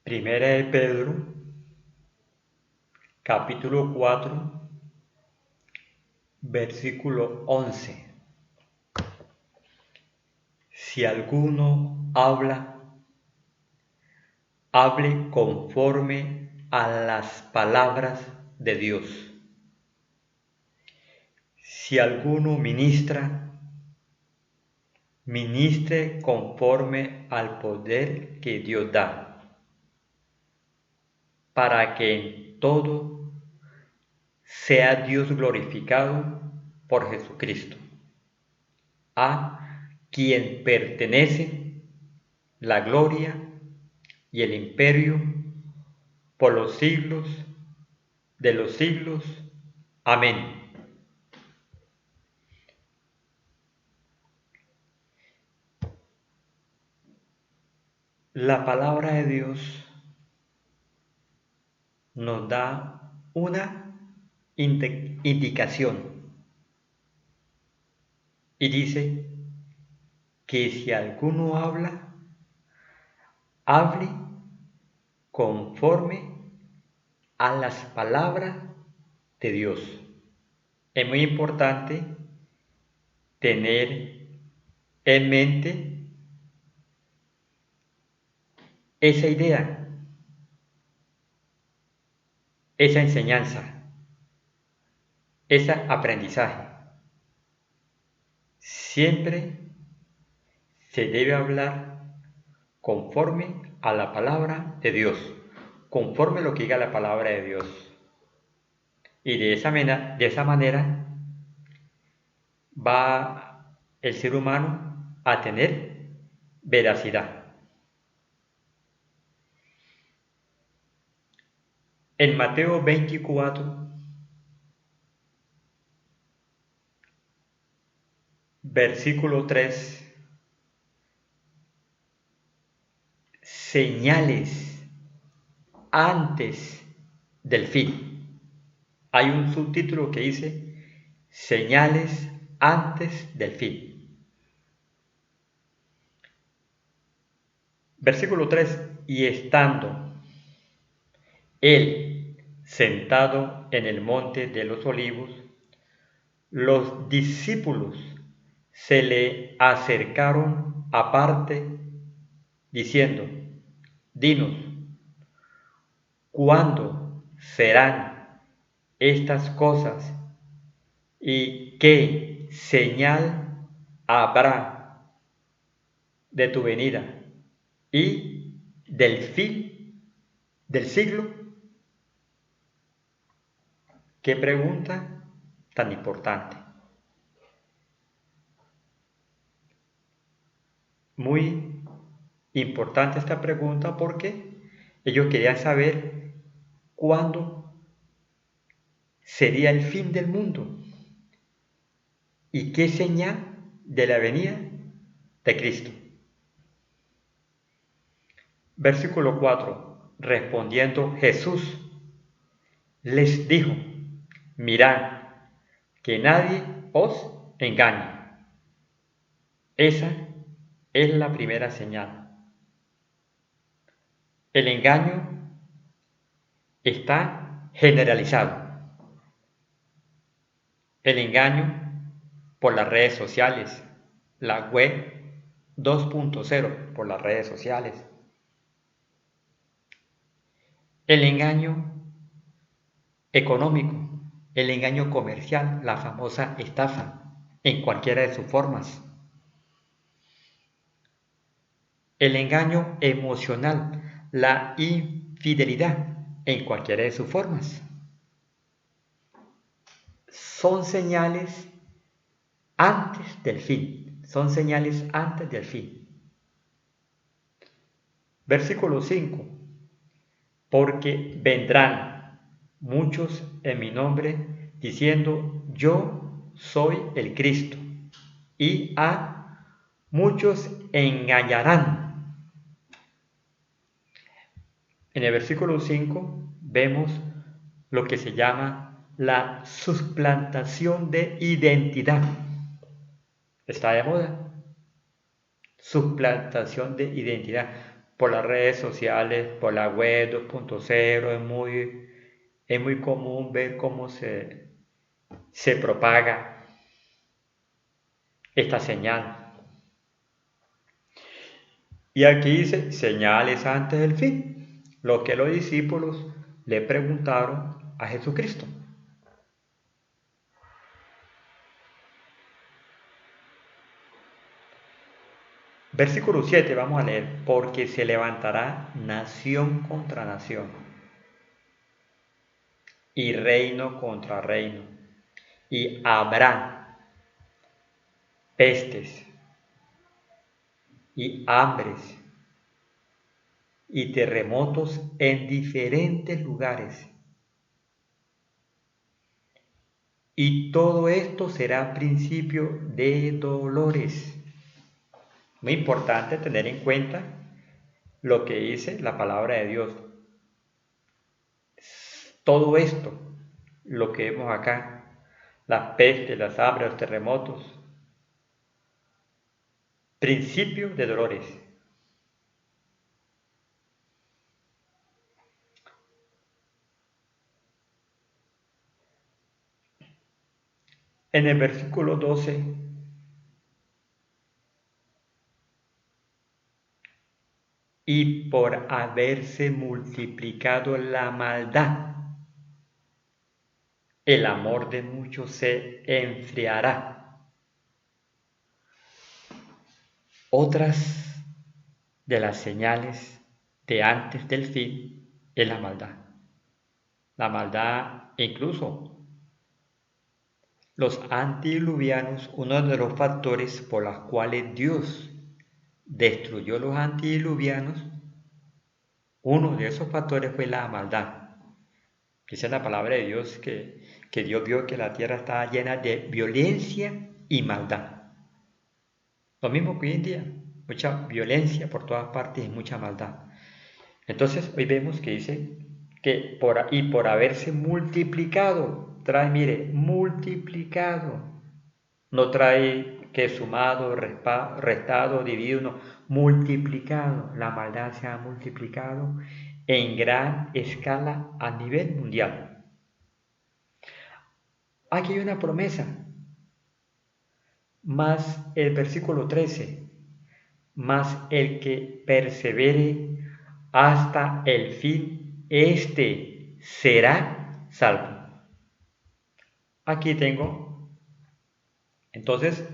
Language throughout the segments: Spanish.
Primera de Pedro, capítulo 4, versículo 11. Si alguno habla, hable conforme a las palabras de Dios. Si alguno ministra, ministre conforme al poder que Dios da, para que en todo sea Dios glorificado por Jesucristo, a quien pertenece la gloria y el imperio por los siglos de los siglos. Amén. La palabra de Dios nos da una indicación y dice que si alguno habla, hable conforme a las palabras de Dios. Es muy importante tener en mente esa idea, esa enseñanza, ese aprendizaje. Siempre se debe hablar conforme a la palabra de Dios, conforme a lo que diga la palabra de Dios. Y de esa manera va el ser humano a tener veracidad. En Mateo 24, versículo 3, señales antes del fin. Hay un subtítulo que dice señales antes del fin. Versículo 3, y estando él sentado en el monte de los olivos, los discípulos se le acercaron aparte, diciendo: dinos, ¿cuándo serán estas cosas? ¿Y qué señal habrá de tu venida y del fin del siglo? Qué pregunta tan importante. Muy importante esta pregunta porque ellos querían saber cuándo sería el fin del mundo y qué señal de la venida de Cristo. Versículo 4. Respondiendo Jesús les dijo: mirad que nadie os engañe. Esa es la primera señal. El engaño está generalizado. El engaño por las redes sociales, la web 2.0 por las redes sociales. El engaño económico, el engaño comercial, la famosa estafa, en cualquiera de sus formas. El engaño emocional, la infidelidad, en cualquiera de sus formas. Son señales antes del fin. Son señales antes del fin. Versículo 5. Porque vendrán muchos en mi nombre diciendo: yo soy el Cristo, y a muchos engañarán. En el versículo 5 vemos lo que se llama la suplantación de identidad. Está de moda. Suplantación de identidad. por las redes sociales, por la web 2.0, es muy común ver cómo se propaga esta señal. Y aquí dice señales antes del fin, lo que los discípulos le preguntaron a Jesucristo. Versículo 7, vamos a leer, porque se levantará nación contra nación y reino contra reino, y habrá pestes y hambres y terremotos en diferentes lugares. Y todo esto será principio de dolores. Muy importante tener en cuenta lo que dice la palabra de Dios. Todo esto, lo que vemos acá, las pestes, las hambres, los terremotos, principio de dolores. En el versículo 12, y por haberse multiplicado la maldad, el amor de muchos se enfriará. Otras de las señales de antes del fin es la maldad. La maldad, incluso los antediluvianos, uno de los factores por los cuales Dios destruyó los antediluvianos, uno de esos factores fue la maldad. Dice la palabra de Dios que Dios vio que la tierra estaba llena de violencia y maldad. Lo mismo que hoy en día, mucha violencia por todas partes y mucha maldad. Entonces hoy vemos que dice que por haberse multiplicado, trae, mire, multiplicado, no trae que sumado, restado, dividido, no, multiplicado, la maldad se ha multiplicado en gran escala a nivel mundial. Aquí hay una promesa, más el versículo 13, más el que persevere hasta el fin, este será salvo. Aquí tengo, entonces,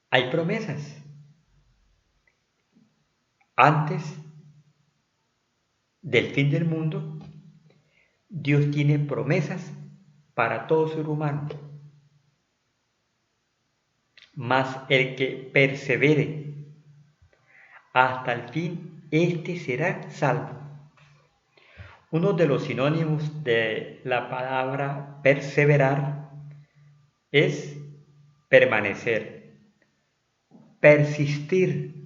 hay promesas. Antes del fin del mundo, Dios tiene promesas para todo ser humano. Mas el que persevere hasta el fin, este será salvo. Uno de los sinónimos de la palabra perseverar es permanecer, persistir.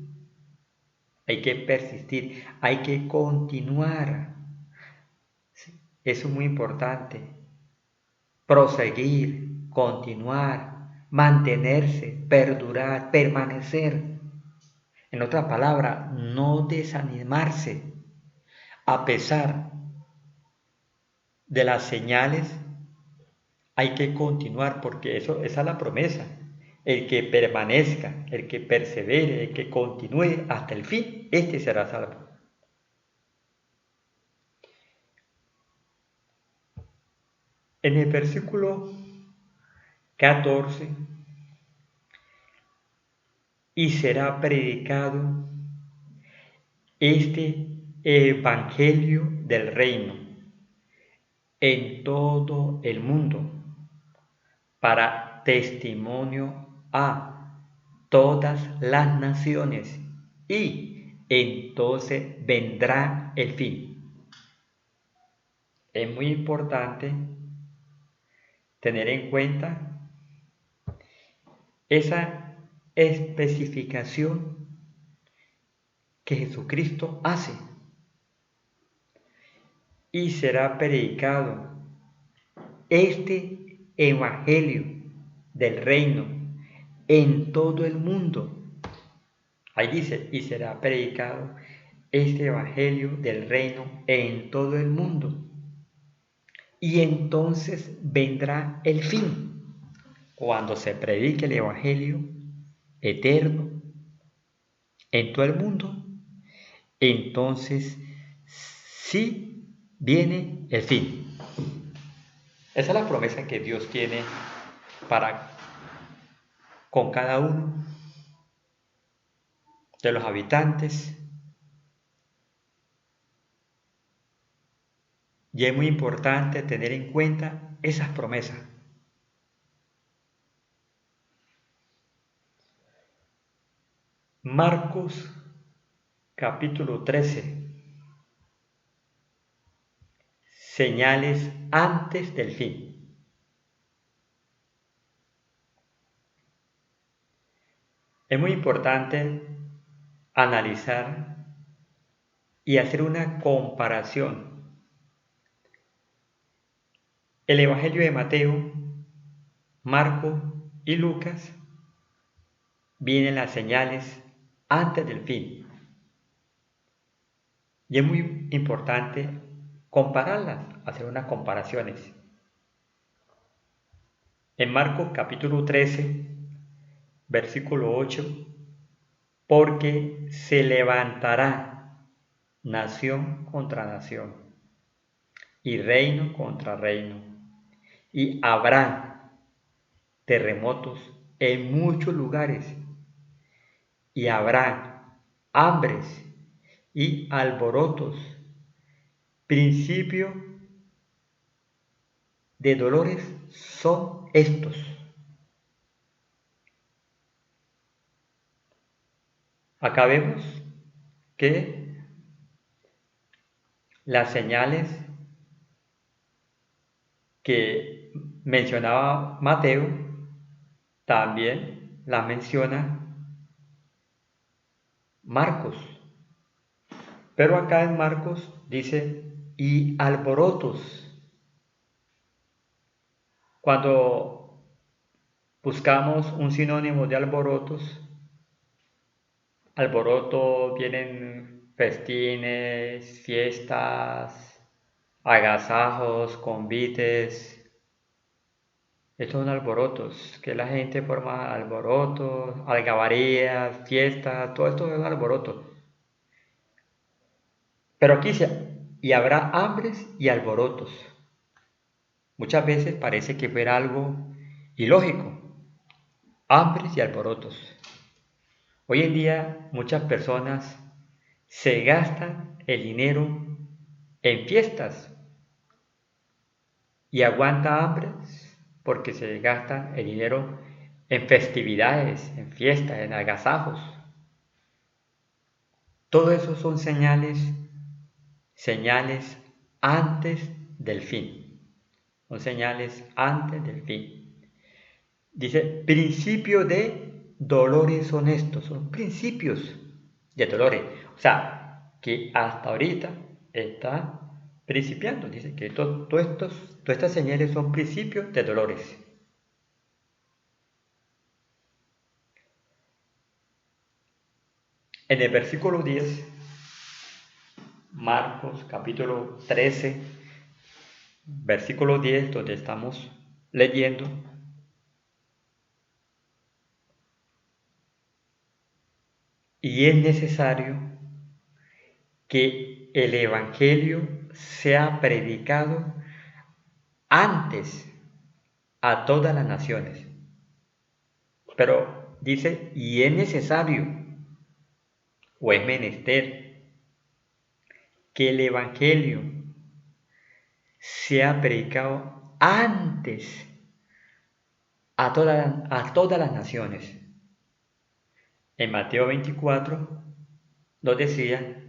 Hay que persistir, hay que continuar. Eso es muy importante. Proseguir, continuar, mantenerse, perdurar, permanecer. En otras palabras, no desanimarse a pesar de las señales. Hay que continuar porque esa es la promesa. El que permanezca, el que persevere, el que continúe hasta el fin, este será salvo. En el versículo 14, y será predicado este evangelio del reino en todo el mundo para testimonio a todas las naciones, y entonces vendrá el fin. Es muy importante tener en cuenta esa especificación que Jesucristo hace. Y será predicado este evangelio del reino en todo el mundo. Ahí dice, y será predicado este evangelio del reino en todo el mundo. Y entonces vendrá el fin, cuando se predique el evangelio eterno en todo el mundo. Entonces sí viene el fin. Esa es la promesa que Dios tiene para con cada uno de los habitantes. Y es muy importante tener en cuenta esas promesas. Marcos capítulo 13. Señales antes del fin. Es muy importante analizar y hacer una comparación. El Evangelio de Mateo, Marcos y Lucas vienen las señales antes del fin. Y es muy importante compararlas, hacer unas comparaciones. En Marcos capítulo 13, versículo 8, porque se levantará nación contra nación y reino contra reino, y habrá terremotos en muchos lugares, y habrá hambres y alborotos, principio de dolores son estos. Acá vemos que las señales que mencionaba Mateo también las menciona Marcos. Pero acá en Marcos dice y alborotos. Cuando buscamos un sinónimo de alborotos, alboroto vienen festines, fiestas, agasajos, convites. Estos son alborotos, que la gente forma alborotos, algabarías, fiestas, todo esto es un alboroto. Pero aquí dice, y habrá hambres y alborotos. Muchas veces parece que fuera algo ilógico, hambres y alborotos. Hoy en día muchas personas se gastan el dinero en fiestas y aguanta hambres porque se gastan el dinero en festividades, en fiestas, en agasajos. Todo eso son señales antes del fin. Son señales antes del fin. Dice, principio de dolores honestos. Son principios de dolores. O sea, que hasta ahorita está principiando. Dice que todas estas señales son principios de dolores. En el versículo 10, Marcos capítulo 13, versículo 10, donde estamos leyendo, y es necesario que el Evangelio sea predicado antes a todas las naciones. Pero dice, y es necesario o es menester que el Evangelio sea predicado antes a todas las naciones. En Mateo 24 nos decía,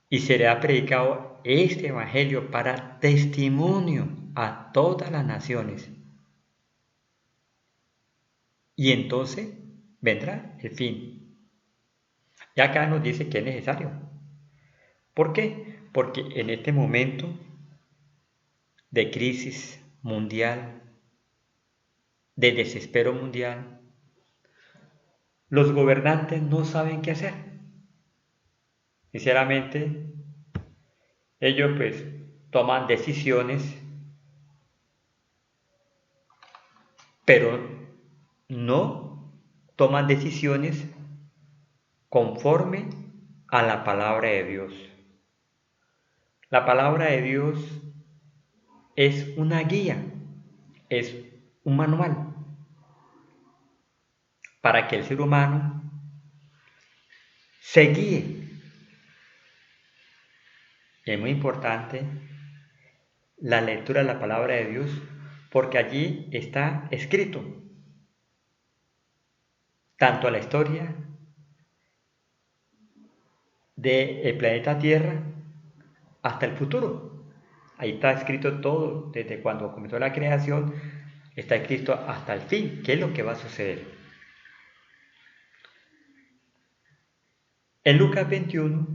y será predicado este Evangelio para testimonio a todas las naciones. Y entonces vendrá el fin. Y acá nos dice que es necesario. ¿Por qué? Porque en este momento de crisis mundial, de desespero mundial, los gobernantes no saben qué hacer. Sinceramente, ellos pues toman decisiones, pero no toman decisiones conforme a la palabra de Dios. La palabra de Dios es una guía, es un manual para que el ser humano se guíe. Es muy importante la lectura de la palabra de Dios porque allí está escrito tanto la historia del planeta Tierra hasta el futuro. Ahí está escrito todo, desde cuando comenzó la creación, está escrito hasta el fin, qué es lo que va a suceder. En Lucas 21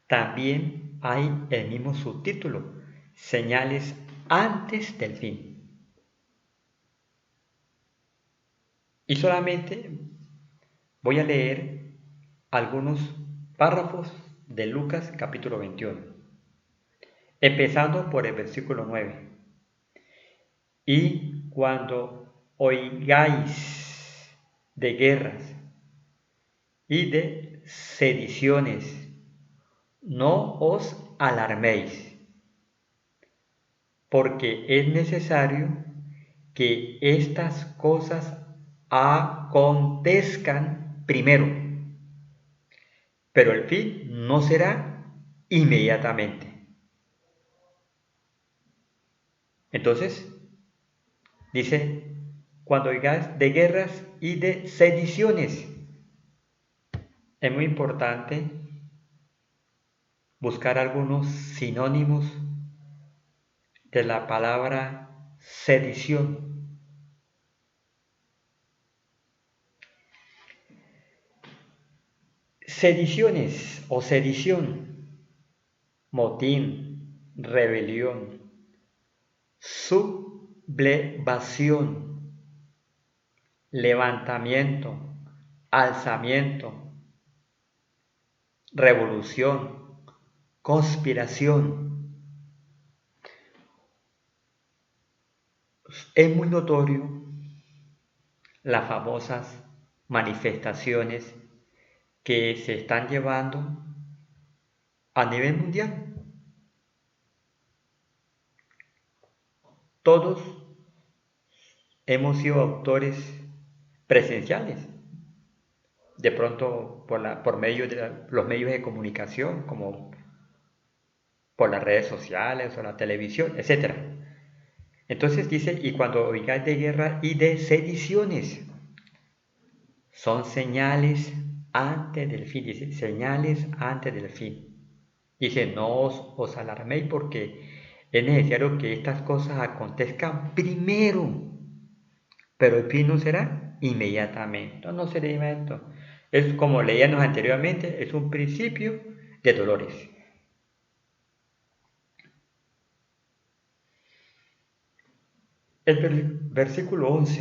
también hay el mismo subtítulo, señales antes del fin. Y solamente voy a leer algunos párrafos de Lucas capítulo 21, empezando por el versículo 9. Y cuando oigáis de guerras y de sediciones, no os alarméis, porque es necesario que estas cosas acontezcan primero, pero el fin no será inmediatamente. Entonces, dice, cuando oigáis de guerras y de sediciones, es muy importante buscar algunos sinónimos de la palabra sedición. Sediciones o sedición, motín, rebelión, sublevación, levantamiento, alzamiento, revolución, conspiración. Es muy notorio las famosas manifestaciones que se están llevando a nivel mundial. Todos hemos sido autores presenciales, de pronto por medio de los medios de comunicación, como por las redes sociales o la televisión, etc. Entonces dice, y cuando oigáis de guerra y de sediciones, son señales antes del fin, dice, señales antes del fin. Dice, no os alarméis porque es necesario que estas cosas acontezcan primero, pero el fin no será inmediatamente. No será inmediato. Es como leíamos anteriormente, es un principio de dolores. El versículo 11.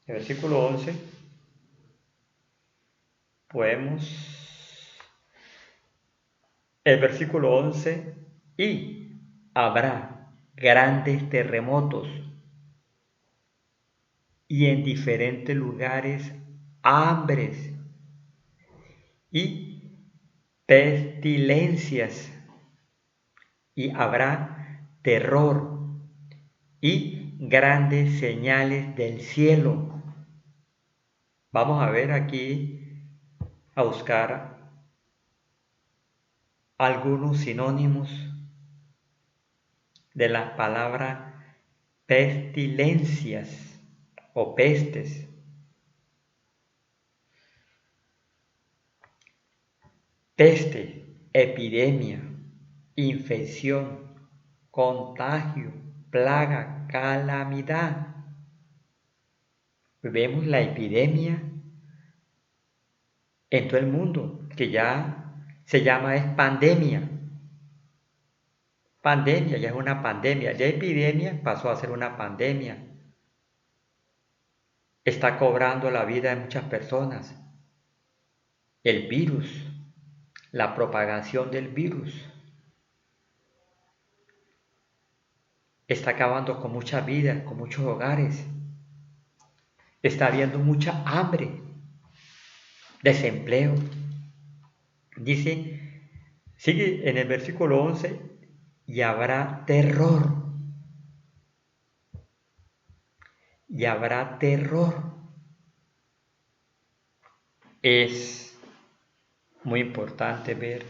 El versículo 11 podemos... El versículo 11, y habrá grandes terremotos y en diferentes lugares hambres y pestilencias, y habrá terror y grandes señales del cielo. Vamos a ver aquí, a buscar algunos sinónimos de la palabra pestilencias o pestes. Peste, epidemia, infección, contagio, plaga, calamidad. Vemos la epidemia en todo el mundo, que ya se llama es pandemia. Pandemia ya es una pandemia, ya epidemia pasó a ser una pandemia. está cobrando la vida de muchas personas. El virus, la propagación del virus, está acabando con muchas vidas, con muchos hogares. Está habiendo mucha hambre, desempleo. Dice, sigue en el versículo 11, y habrá terror. Y habrá terror. Es muy importante ver,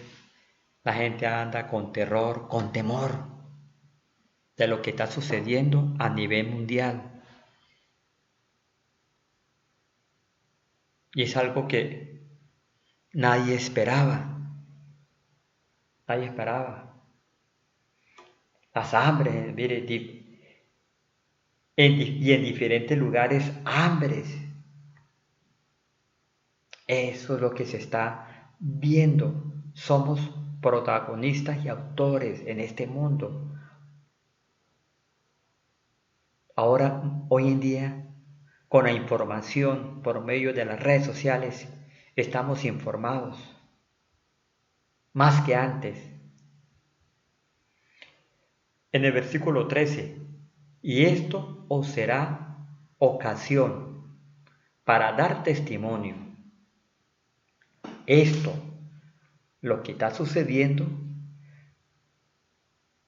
la gente anda con terror, con temor de lo que está sucediendo a nivel mundial. Y es algo que nadie esperaba. Nadie esperaba. Las hambres, mire, y en diferentes lugares, hambres. Eso es lo que se está viendo. Somos protagonistas y autores en este mundo. Ahora, hoy en día, con la información por medio de las redes sociales, estamos informados más que antes. En el versículo 13, y esto os será ocasión para dar testimonio. Esto, lo que está sucediendo,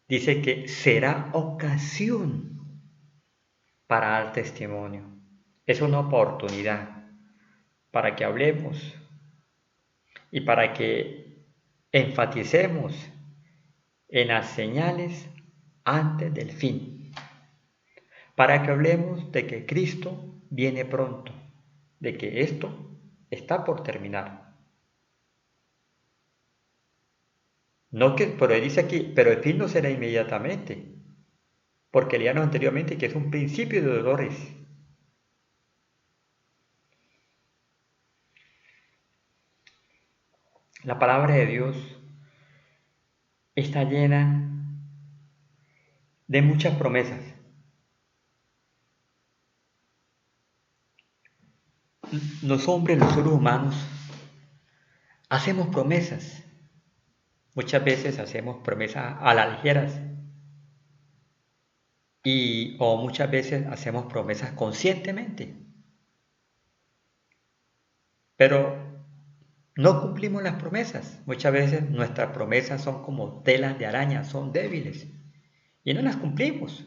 dice que será ocasión para dar testimonio. Es una oportunidad para que hablemos y para que enfaticemos en las señales antes del fin, para que hablemos de que Cristo viene pronto, de que esto está por terminar. No que, pero dice aquí, pero el fin no será inmediatamente, porque leíamos anteriormente que es un principio de dolores. La palabra de Dios está llena de muchas promesas. Los hombres, los seres humanos, hacemos promesas. Muchas veces hacemos promesas a las ligeras o muchas veces hacemos promesas conscientemente. Pero no cumplimos las promesas. Muchas veces nuestras promesas son como telas de araña, son débiles y no las cumplimos.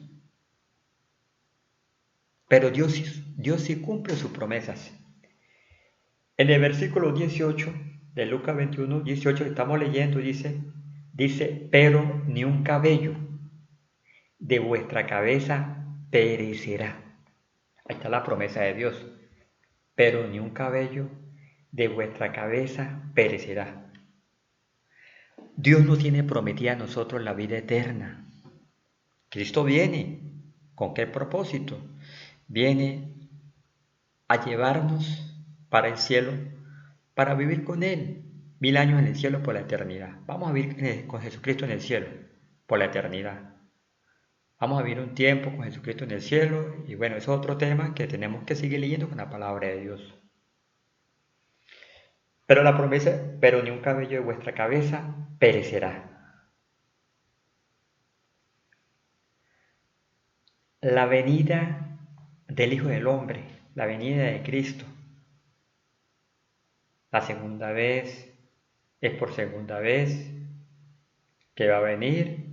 Pero Dios sí cumple sus promesas. En el versículo 18 de Lucas 21, 18 que estamos leyendo, dice, pero ni un cabello de vuestra cabeza perecerá. Ahí está la promesa de Dios. Pero ni un cabello de vuestra cabeza perecerá. Dios nos tiene prometida a nosotros la vida eterna. Cristo viene. ¿Con qué propósito? Viene a llevarnos para el cielo, para vivir con Él 1000 años en el cielo por la eternidad. Vamos a vivir con Jesucristo en el cielo por la eternidad. Vamos a vivir un tiempo con Jesucristo en el cielo y bueno, es otro tema que tenemos que seguir leyendo con la palabra de Dios. Pero la promesa, pero ni un cabello de vuestra cabeza perecerá. La venida del Hijo del Hombre, la venida de Cristo. La segunda vez es por segunda vez que va a venir.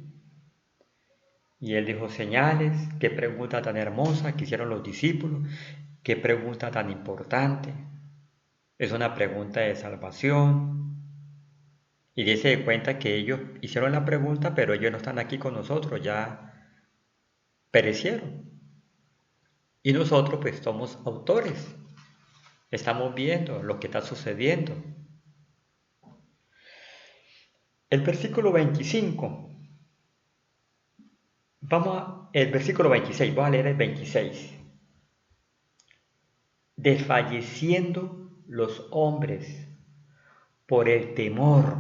Y él dijo señales, qué pregunta tan hermosa que hicieron los discípulos, qué pregunta tan importante. Es una pregunta de salvación. Y dice de cuenta que ellos hicieron la pregunta, pero ellos no están aquí con nosotros, ya perecieron. Y nosotros pues somos autores. Estamos viendo lo que está sucediendo. El versículo 25. El versículo 26, voy a leer el 26. Desfalleciendo los hombres por el temor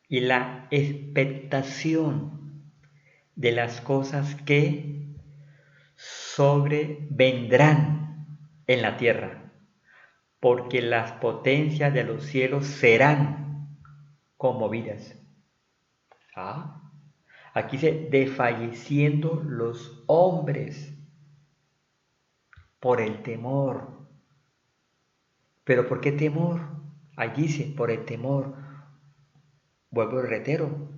y la expectación de las cosas que sobrevendrán en la tierra, porque las potencias de los cielos serán conmovidas. Aquí dice, desfalleciendo los hombres por el temor. ¿Pero por qué temor? Allí dice, por el temor. Vuelvo al reitero,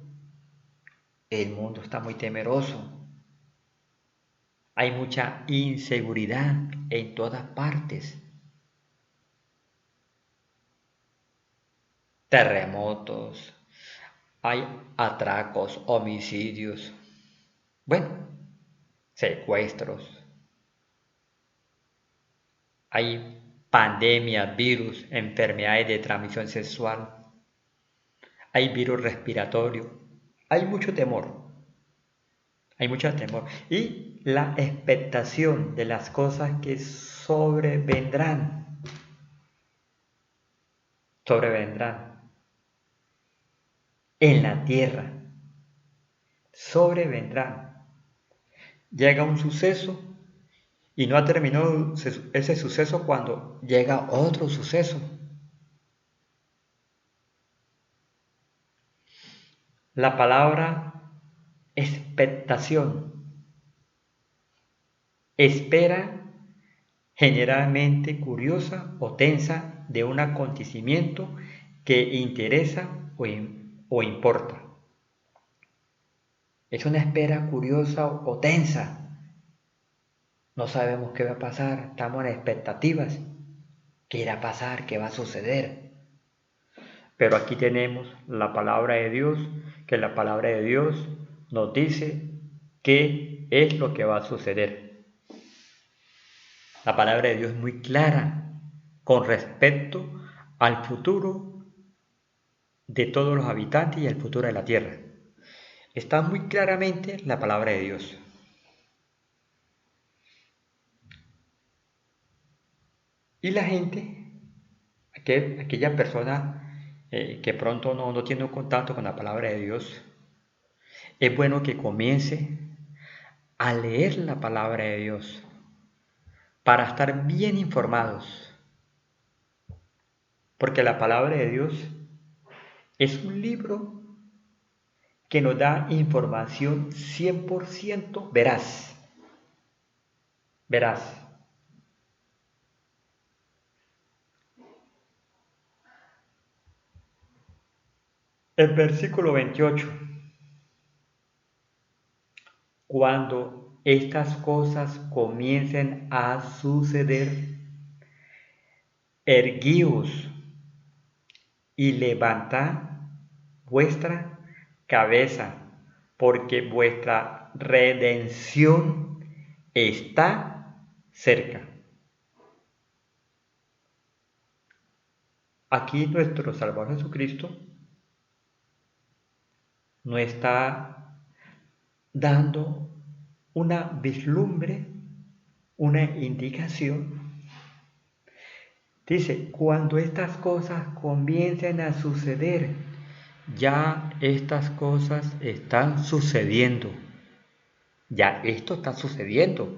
el mundo está muy temeroso. Hay mucha inseguridad en todas partes. Terremotos, hay atracos, homicidios, bueno, secuestros, hay pandemias, virus, enfermedades de transmisión sexual, hay virus respiratorio, hay mucho temor, hay mucho temor. Y la expectación de las cosas que sobrevendrán, en la tierra, sobrevendrán. Llega un suceso y no ha terminado ese suceso cuando llega otro suceso. La palabra expectación, espera, generalmente curiosa o tensa de un acontecimiento que interesa o importa. Es una espera curiosa o tensa. No sabemos qué va a pasar, estamos en expectativas. ¿Qué irá a pasar? ¿Qué va a suceder? Pero aquí tenemos la palabra de Dios, que la palabra de Dios nos dice qué es lo que va a suceder. La palabra de Dios es muy clara con respecto al futuro de todos los habitantes y al futuro de la tierra. Está muy claramente la palabra de Dios. Y la gente, aquella persona que pronto no tiene un contacto con la palabra de Dios, es bueno que comience a leer la palabra de Dios para estar bien informados. Porque la palabra de Dios es un libro que nos da información 100% veraz. Veraz. El versículo 28. Cuando estas cosas comiencen a suceder, erguíos y levantad vuestra cabeza, porque vuestra redención está cerca. Aquí nuestro Salvador Jesucristo nos está dando una vislumbre, una indicación. Dice, cuando estas cosas comiencen a suceder, ya estas cosas están sucediendo. Ya esto está sucediendo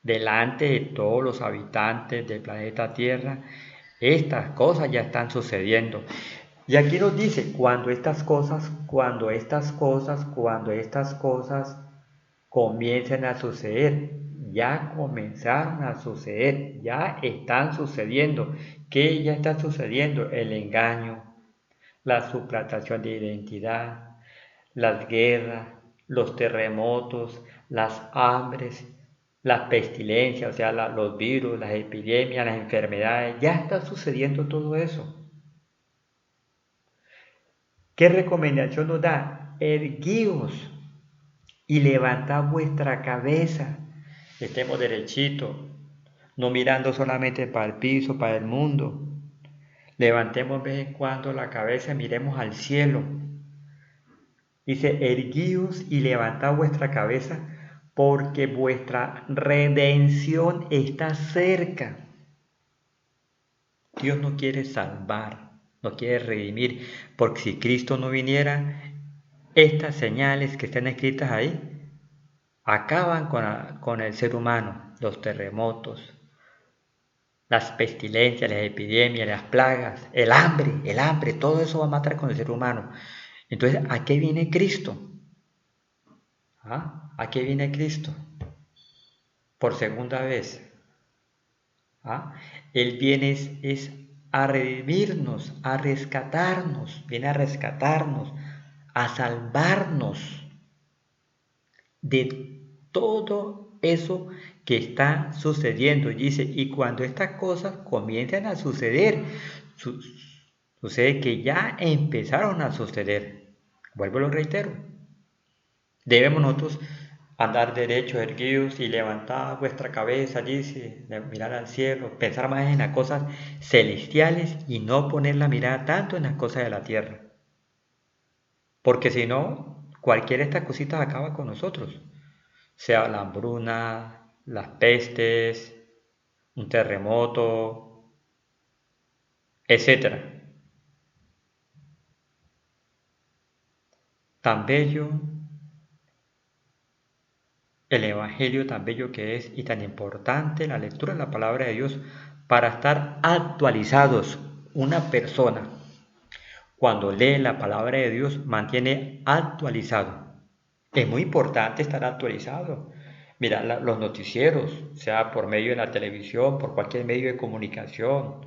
delante de todos los habitantes del planeta Tierra. Estas cosas ya están sucediendo. Y aquí nos dice, cuando estas cosas comiencen a suceder, ya comenzaron a suceder, ya están sucediendo. ¿Qué ya está sucediendo? El engaño, la suplantación de identidad, las guerras, los terremotos, las hambres, las pestilencias, o sea, los virus, las epidemias, las enfermedades, ya está sucediendo todo eso. ¿Qué recomendación nos da? Erguíos y levantad vuestra cabeza. Estemos derechitos, no mirando solamente para el piso, para el mundo. Levantemos de vez en cuando la cabeza, miremos al cielo. Dice, erguíos y levantad vuestra cabeza, porque vuestra redención está cerca. Dios no quiere salvar, no quiere redimir, porque si Cristo no viniera, estas señales que están escritas ahí acaban con el ser humano, los terremotos, las pestilencias, las epidemias, las plagas, el hambre, todo eso va a matar con el ser humano. Entonces, ¿a qué viene Cristo? ¿Ah? ¿A qué viene Cristo? Por segunda vez. ¿Ah? Él viene es a redimirnos, a rescatarnos, viene a rescatarnos, a salvarnos de todo eso que está sucediendo. Y dice, y cuando estas cosas comienzan a suceder, sucede que ya empezaron a suceder. Vuelvo y lo reitero. Debemos nosotros andar derechos, erguidos y levantar vuestra cabeza, dice, mirar al cielo, pensar más en las cosas celestiales y no poner la mirada tanto en las cosas de la tierra. Porque si no, cualquiera de estas cositas acaba con nosotros. Sea la hambruna, las pestes, un terremoto, etcétera. Tan bello el Evangelio, tan bello que es y tan importante la lectura de la palabra de Dios para estar actualizados. Una persona, cuando lee la palabra de Dios, mantiene actualizado. Es muy importante estar actualizado. Mira, los noticieros, sea por medio de la televisión, por cualquier medio de comunicación,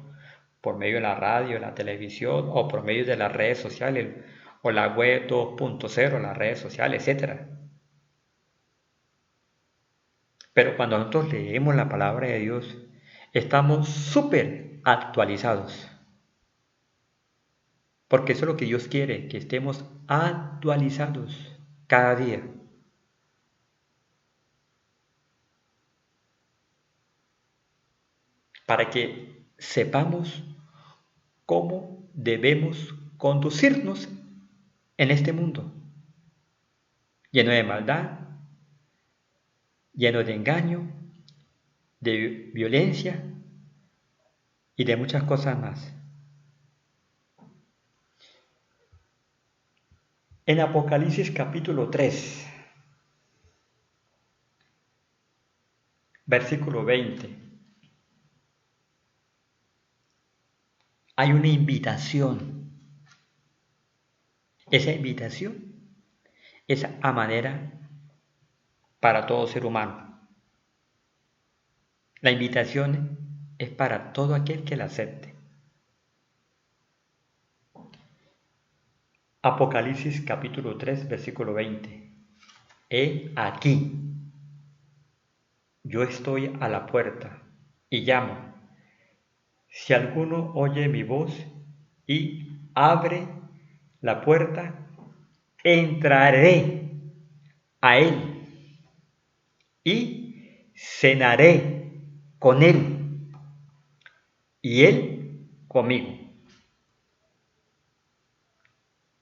por medio de la radio, la televisión o por medio de las redes sociales o la web 2.0, las redes sociales, etcétera. Pero cuando nosotros leemos la palabra de Dios, estamos súper actualizados. Porque eso es lo que Dios quiere, que estemos actualizados cada día. Para que sepamos cómo debemos conducirnos en este mundo, lleno de maldad, lleno de engaño, de violencia y de muchas cosas más. En Apocalipsis capítulo 3, versículo 20, hay una invitación. Esa invitación es a manera para todo ser humano. La invitación es para todo aquel que la acepte. Apocalipsis capítulo 3, versículo 20. He aquí, yo estoy a la puerta y llamo. Si alguno oye mi voz y abre la puerta, entraré a él y cenaré con él y él conmigo.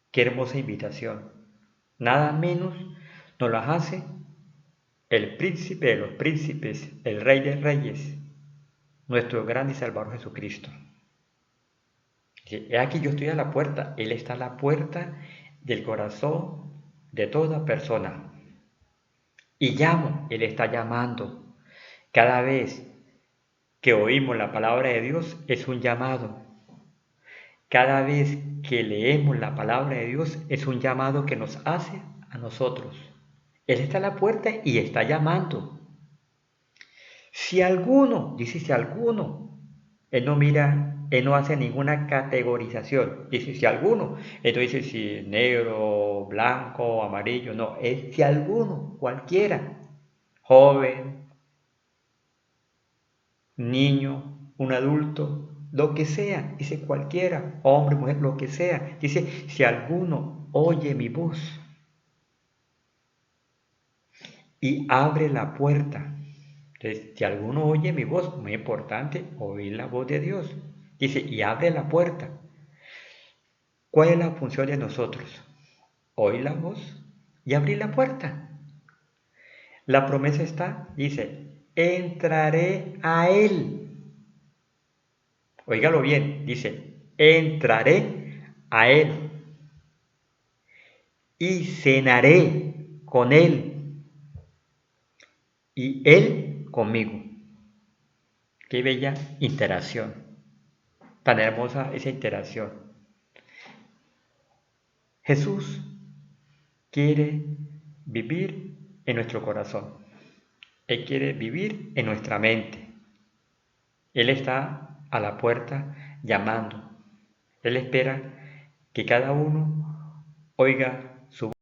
Qué hermosa invitación. Nada menos nos las hace el príncipe de los príncipes, el rey de reyes, nuestro gran y salvador Jesucristo. Dice, he aquí yo estoy a la puerta, Él está a la puerta del corazón de toda persona. Y llamo, Él está llamando. Cada vez que oímos la palabra de Dios es un llamado. Cada vez que leemos la palabra de Dios es un llamado que nos hace a nosotros. Él está a la puerta y está llamando. Si alguno, dice si alguno, él no mira, él no hace ninguna categorización. Dice si alguno, él no dice si negro, blanco, amarillo, no, es si alguno, cualquiera, joven, niño, un adulto, lo que sea, dice cualquiera, hombre, mujer, lo que sea. Dice si alguno oye mi voz y abre la puerta. Entonces, si alguno oye mi voz, muy importante, oír la voz de Dios. Dice, y abre la puerta. ¿Cuál es la función de nosotros? Oír la voz y abrir la puerta. La promesa está, dice, entraré a Él. Óigalo bien, dice, entraré a Él y cenaré con Él. y Él conmigo. Qué bella interacción, tan hermosa esa interacción. Jesús quiere vivir en nuestro corazón. Él quiere vivir en nuestra mente. Él está a la puerta llamando. Él espera que cada uno oiga su voz